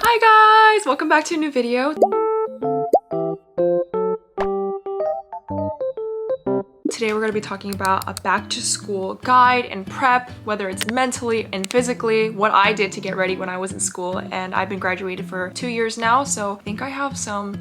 Hi guys! Welcome back to a new video. Today we're going to be talking about a back to school guide and prep, whether it's mentally and physically, what I did to get ready when I was in school. And I've been graduated for 2 years now, so I think I have some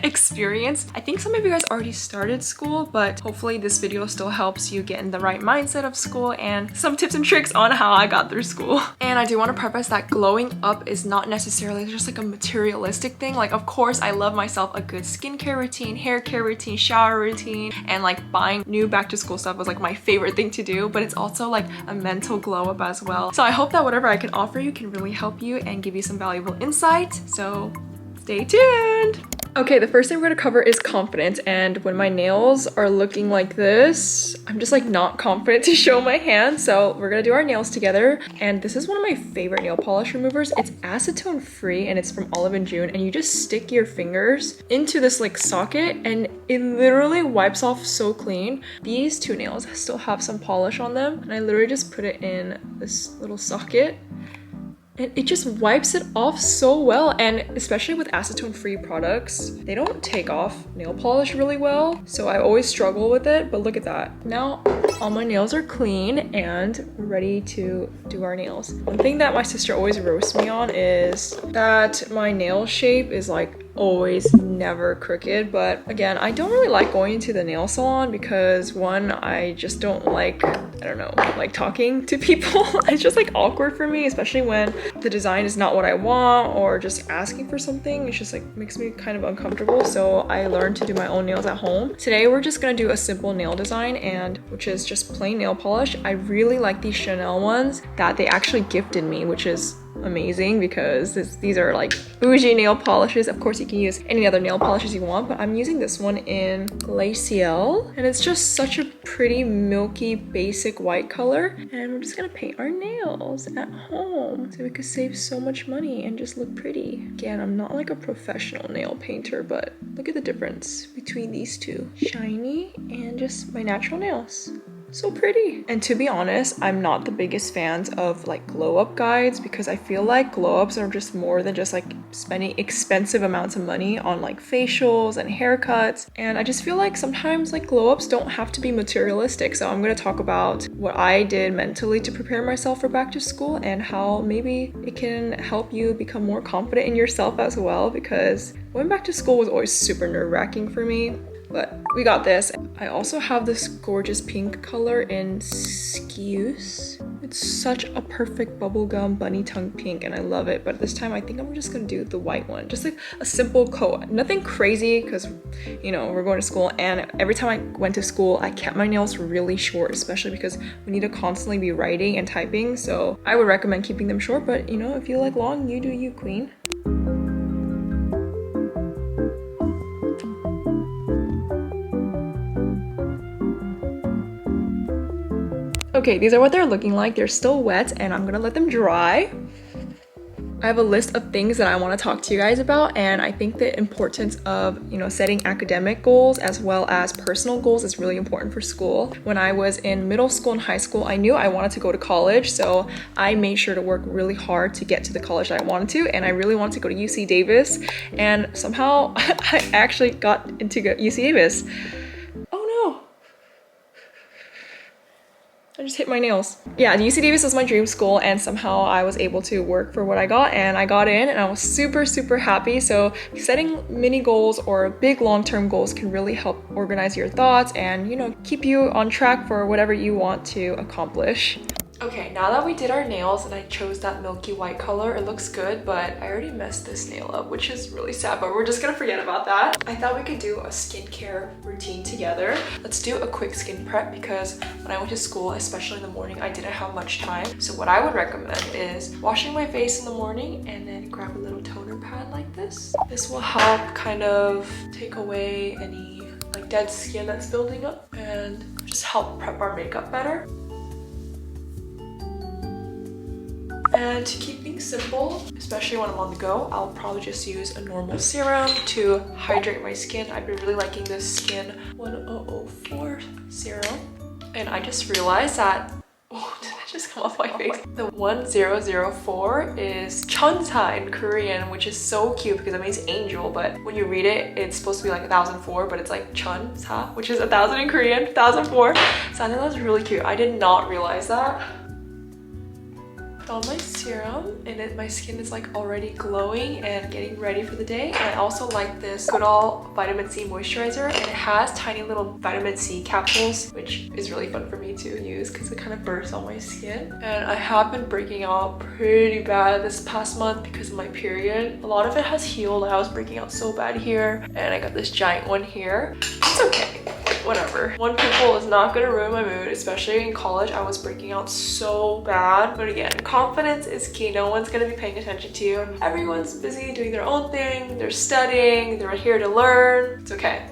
experience. I think some of you guys already started school, but hopefully this video still helps you get in the right mindset of school and some tips and tricks on how I got through school. And I do want to preface that glowing up is not necessarily just like a materialistic thing. Like, of course, I love myself a good skincare routine, hair care routine, shower routine, and like buying new back to school stuff was like my favorite thing to do, but it's also like a mental glow up as well. So I hope that whatever I can offer you can really help you and give you some valuable insight. So stay tuned. Okay, the first thing we're gonna cover is confidence, and when my nails are looking like this, I'm just like not confident to show my hand, so we're gonna do our nails together. And this is one of my favorite nail polish removers. It's acetone free and it's from Olive & June, and you just stick your fingers into this like socket and it literally wipes off so clean. These two nails still have some polish on them, and I literally just put it in this little socket and it just wipes it off so well. And especially with acetone free products, they don't take off nail polish really well, so I always struggle with it. But look at that, now all my nails are clean and we're ready to do our nails. One thing that my sister always roasts me on is that my nail shape is like always never crooked, but again, I don't really like going to the nail salon because one, I just don't like, I don't know, like talking to people. It's just like awkward for me, especially when the design is not what I want or just asking for something. It's just like makes me kind of uncomfortable, so I learned to do my own nails at home. Today we're just gonna do a simple nail design, and which is just plain nail polish. I really like these Chanel ones that they actually gifted me, which is amazing because these are like bougie nail polishes. Of course you can use any other nail polishes you want, but I'm using this one in Glacial, and it's just such a pretty milky basic white color. And we're just gonna paint our nails at home so we could save so much money and just look pretty. Again, I'm not like a professional nail painter, but look at the difference between these two, shiny and just my natural nails. So pretty. And to be honest, I'm not the biggest fans of like glow up guides because I feel like glow ups are just more than just like spending expensive amounts of money on like facials and haircuts. And I just feel like sometimes like glow ups don't have to be materialistic. So I'm going to talk about what I did mentally to prepare myself for back to school and how maybe it can help you become more confident in yourself as well, because going back to school was always super nerve-wracking for me. But we got this. I also have this gorgeous pink color in Skews. It's such a perfect bubblegum bunny tongue pink and I love it. But this time I think I'm just gonna do the white one. Just like a simple coat. Nothing crazy because, you know, we're going to school, and every time I went to school, I kept my nails really short, especially because we need to constantly be writing and typing. So I would recommend keeping them short, but you know, if you like long, you do you, queen. Okay, these are what they're looking like. They're still wet and I'm gonna let them dry. I have a list of things that I want to talk to you guys about, and I think the importance of, you know, setting academic goals as well as personal goals is really important for school. When I was in middle school and high school, I knew I wanted to go to college, so I made sure to work really hard to get to the college that I wanted to, and I really wanted to go to UC Davis, and somehow I actually got into UC Davis. I just hit my nails. Yeah, UC Davis was my dream school, and somehow I was able to work for what I got, and I got in and I was super, super happy. So setting mini goals or big long-term goals can really help organize your thoughts and, you know, keep you on track for whatever you want to accomplish. Okay, now that we did our nails and I chose that milky white color, it looks good, but I already messed this nail up, which is really sad, but we're just gonna forget about that. I thought we could do a skincare routine together. Let's do a quick skin prep because when I went to school, especially in the morning, I didn't have much time. So what I would recommend is washing my face in the morning and then grab a little toner pad like this. This will help kind of take away any like dead skin that's building up and just help prep our makeup better. And to keep things simple, especially when I'm on the go, I'll probably just use a normal serum to hydrate my skin. I've been really liking this Skin 1004 serum. And I just realized that, oh, did I just some off my face. The 1004 is Chunsa in Korean, which is so cute because it means angel, but when you read it, it's supposed to be like 1004, but it's like Chunsa, which is 1000 in Korean, 1004. So I think that's really cute. I did not realize that. On my serum, and my skin is like already glowing and getting ready for the day. And I also like this good old vitamin C moisturizer, and it has tiny little vitamin C capsules, which is really fun for me to use because it kind of bursts on my skin. And I have been breaking out pretty bad this past month because of my period. A lot of it has healed. I was breaking out so bad here, and I got this giant one here. It's okay. Whatever. One pimple is not gonna ruin my mood, especially in college. I was breaking out so bad. But again, confidence is key. No one's gonna be paying attention to you. Everyone's busy doing their own thing. They're studying. They're here to learn. It's okay.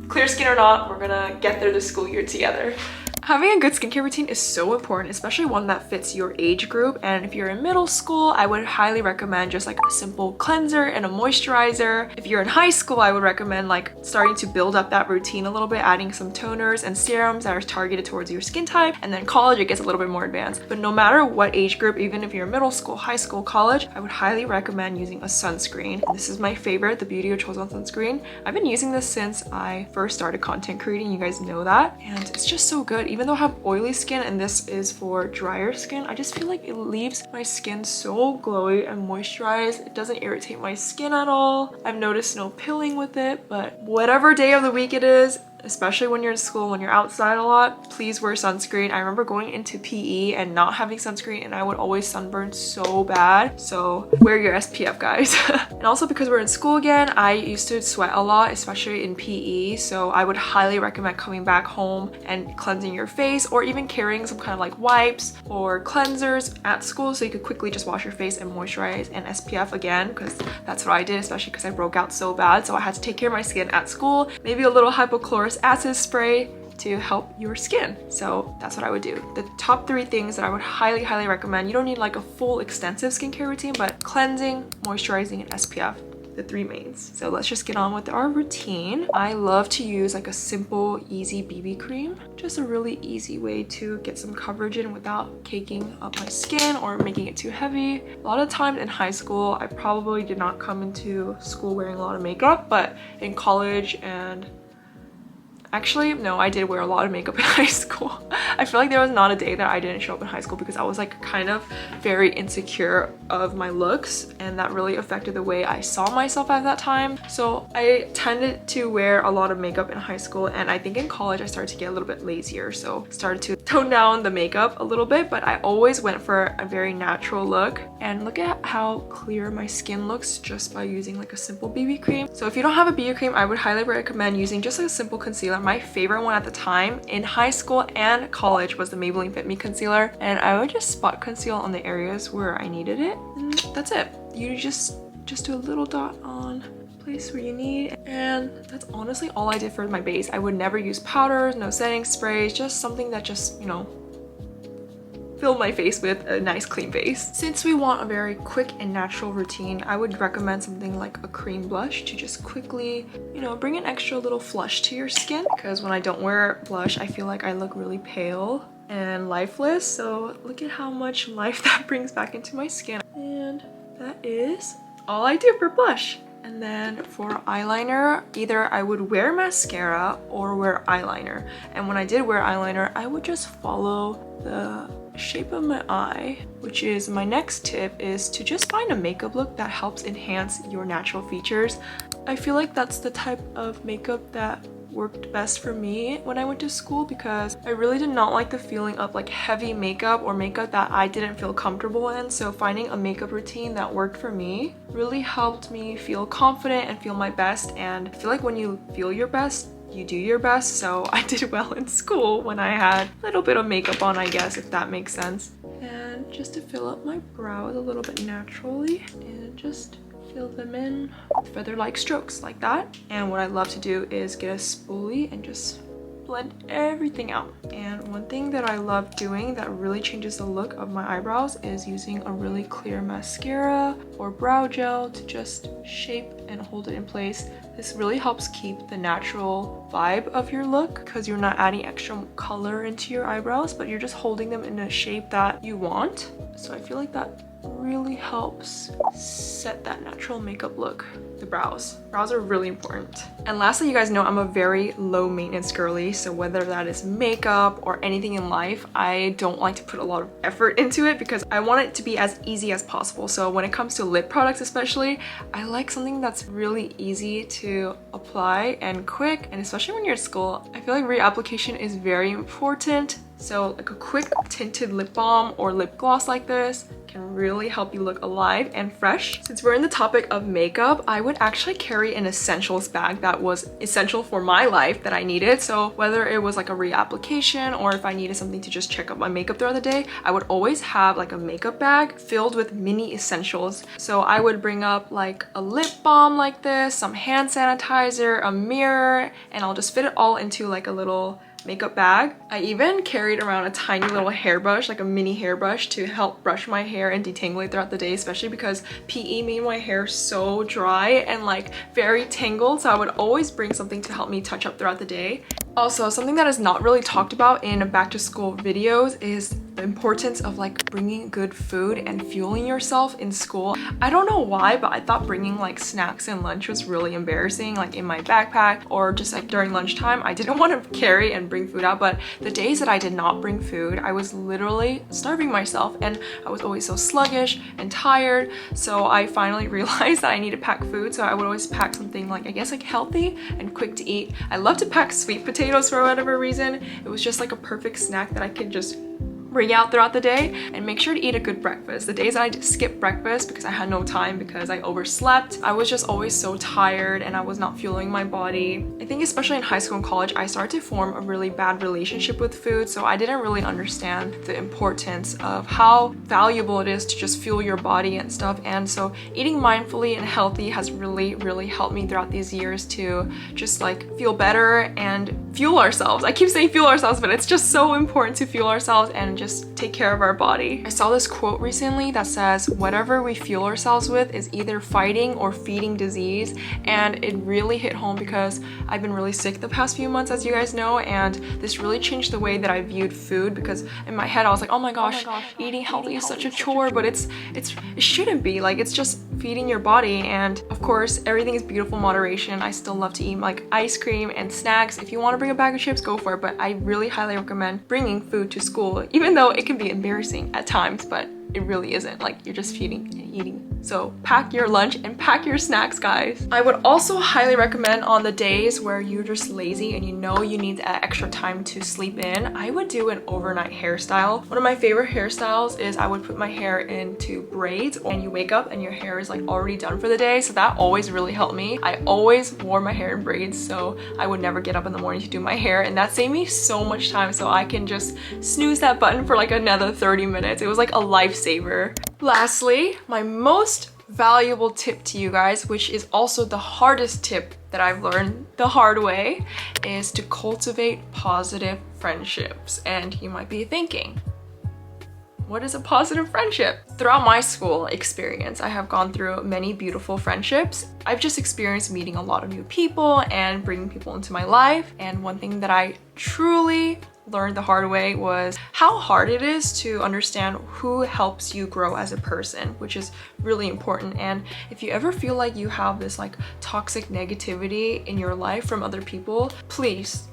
Clear skin or not, we're gonna get through the school year together. Having a good skincare routine is so important, especially one that fits your age group. And if you're in middle school, I would highly recommend just like a simple cleanser and a moisturizer. If you're in high school, I would recommend like starting to build up that routine a little bit, adding some toners and serums that are targeted towards your skin type. And then college, it gets a little bit more advanced. But no matter what age group, even if you're in middle school, high school, college, I would highly recommend using a sunscreen. And this is my favorite, the Beauty of Chosen sunscreen. I've been using this since I first started content creating. You guys know that. And it's just so good. Even though I have oily skin and this is for drier skin, I just feel like it leaves my skin so glowy and moisturized. It doesn't irritate my skin at all. I've noticed no pilling with it, but whatever day of the week it is, especially when you're in school, when you're outside a lot, please wear sunscreen. I remember going into PE and not having sunscreen, and I would always sunburn so bad. So wear your SPF, guys. And also because we're in school again, I used to sweat a lot, especially in PE. So I would highly recommend coming back home and cleansing your face, or even carrying some kind of like wipes or cleansers at school so you could quickly just wash your face and moisturize, and SPF again, because that's what I did, especially because I broke out so bad. So I had to take care of my skin at school. Maybe a little hypochlorous acid spray to help your skin. So that's what I would do. The top 3 things that I would highly recommend. You don't need like a full extensive skincare routine, but cleansing, moisturizing, and SPF. The 3 mains. So let's just get on with our routine. I love to use like a simple, easy BB cream. Just a really easy way to get some coverage in without caking up my skin or making it too heavy. A lot of times in high school, I probably did not come into school wearing a lot of makeup, but in college and actually, no, I did wear a lot of makeup in high school. I feel like there was not a day that I didn't show up in high school because I was like kind of very insecure of my looks, and that really affected the way I saw myself at that time. So I tended to wear a lot of makeup in high school, and I think in college I started to get a little bit lazier, so started to tone down the makeup a little bit, but I always went for a very natural look. And look at how clear my skin looks just by using like a simple BB cream. So if you don't have a BB cream, I would highly recommend using just like a simple concealer. My favorite one at the time in high school and college was the Maybelline Fit Me concealer, and I would just spot conceal on the areas where I needed it, and that's it. You just do a little dot on place where you need, and that's honestly all I did for my base. I would never use powders, no setting sprays, just something that just, you know, fill my face with a nice clean base. Since we want a very quick and natural routine, I would recommend something like a cream blush to just quickly, you know, bring an extra little flush to your skin, because when I don't wear blush, I feel like I look really pale and lifeless. So look at how much life that brings back into my skin. And that is all I do for blush. And then for eyeliner, either I would wear mascara or wear eyeliner. And when I did wear eyeliner, I would just follow the shape of my eye, which is my next tip, is to just find a makeup look that helps enhance your natural features. I feel like that's the type of makeup that worked best for me when I went to school, because I really did not like the feeling of like heavy makeup or makeup that I didn't feel comfortable in. So finding a makeup routine that worked for me really helped me feel confident and feel my best. And I feel like when you feel your best, you do your best. So I did well in school when I had a little bit of makeup on, I guess, if that makes sense. And just to fill up my brows a little bit naturally, and just fill them in with feather-like strokes like that. And what I love to do is get a spoolie and just blend everything out. And one thing that I love doing that really changes the look of my eyebrows is using a really clear mascara or brow gel to just shape and hold it in place. This really helps keep the natural vibe of your look because you're not adding extra color into your eyebrows, but you're just holding them in a shape that you want. So I feel like that really helps set that natural makeup look. The brows are really important. And lastly, you guys know I'm a very low maintenance girly, so whether that is makeup or anything in life, I don't like to put a lot of effort into it because I want it to be as easy as possible. So when it comes to lip products especially, I like something that's really easy to apply and quick, and especially when you're at school, I feel like reapplication is very important. So like a quick tinted lip balm or lip gloss like this can really help you look alive and fresh. Since we're in the topic of makeup, I would actually carry an essentials bag that was essential for my life that I needed. So whether it was like a reapplication or if I needed something to just check up my makeup throughout the day, I would always have like a makeup bag filled with mini essentials. So I would bring up like a lip balm like this, some hand sanitizer, a mirror, and I'll just fit it all into like a little makeup bag. I even carried around a tiny little hairbrush, like a mini hairbrush, to help brush my hair and detangle it throughout the day, especially because PE made my hair so dry and like very tangled, so I would always bring something to help me touch up throughout the day. Also, something that is not really talked about in back to school videos is the importance of like bringing good food and fueling yourself in school. I don't know why, but I thought bringing like snacks and lunch was really embarrassing, like in my backpack or just like during lunchtime. I didn't want to carry and bring food out, but the days that I did not bring food, I was literally starving myself and I was always so sluggish and tired. So I finally realized that I need to pack food, so I would always pack something like, I guess, like healthy and quick to eat. I love to pack sweet potatoes for whatever reason. It was just like a perfect snack that I could just bring out throughout the day, and make sure to eat a good breakfast. The days I skipped breakfast because I had no time because I overslept, I was just always so tired and I was not fueling my body. I think especially in high school and college, I started to form a really bad relationship with food, so I didn't really understand the importance of how valuable it is to just fuel your body and stuff. And so eating mindfully and healthy has really helped me throughout these years to just like feel better and fuel ourselves. I keep saying fuel ourselves, but it's just so important to fuel ourselves and just take care of our body. I saw this quote recently that says, whatever we fuel ourselves with is either fighting or feeding disease, and it really hit home because I've been really sick the past few months, as you guys know, and this really changed the way that I viewed food, because in my head I was like, oh my gosh, eating healthy is such a chore, but it shouldn't be. Like, it's just feeding your body. And of course, everything is beautiful in moderation. I still love to eat like ice cream and snacks. If you want to bring a bag of chips, go for it, but I really highly recommend bringing food to school, even though it can be embarrassing at times, but it really isn't. Like, you're just feeding and eating. So pack your lunch and pack your snacks, guys. I would also highly recommend on the days where you're just lazy and you know you need that extra time to sleep in, I would do an overnight hairstyle. One of my favorite hairstyles is I would put my hair into braids, and you wake up and your hair is like already done for the day. So that always really helped me. I always wore my hair in braids, so I would never get up in the morning to do my hair, and that saved me so much time, so I can just snooze that button for like another 30 minutes. It was like a lifesaver. Lastly, my most valuable tip to you guys, which is also the hardest tip that I've learned the hard way, is to cultivate positive friendships. And you might be thinking, what is a positive friendship? Throughout my school experience, I have gone through many beautiful friendships. I've just experienced meeting a lot of new people and bringing people into my life. And one thing that I truly learned the hard way was how hard it is to understand who helps you grow as a person, which is really important. And if you ever feel like you have this like toxic negativity in your life from other people, please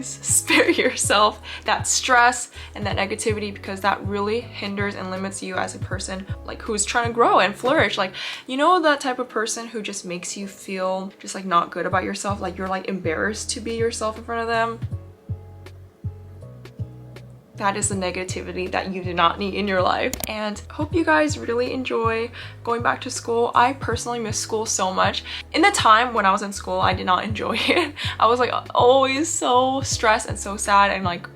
spare yourself that stress and that negativity, because that really hinders and limits you as a person like who's trying to grow and flourish. Like, you know, that type of person who just makes you feel just like not good about yourself, like you're like embarrassed to be yourself in front of them. That is the negativity that you do not need in your life. And hope you guys really enjoy going back to school. I personally miss school so much. In the time when I was in school, I did not enjoy it. I was like always so stressed and so sad, and like,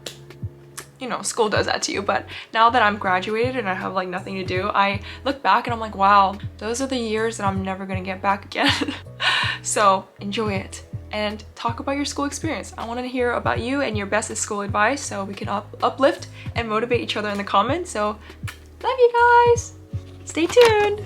you know, school does that to you. But now that I'm graduated and I have like nothing to do, I look back and I'm like, wow, those are the years that I'm never gonna get back again. So enjoy it. and talk about your school experience. I want to hear about you and your best school advice so we can uplift and motivate each other in the comments. So love you guys. Stay tuned.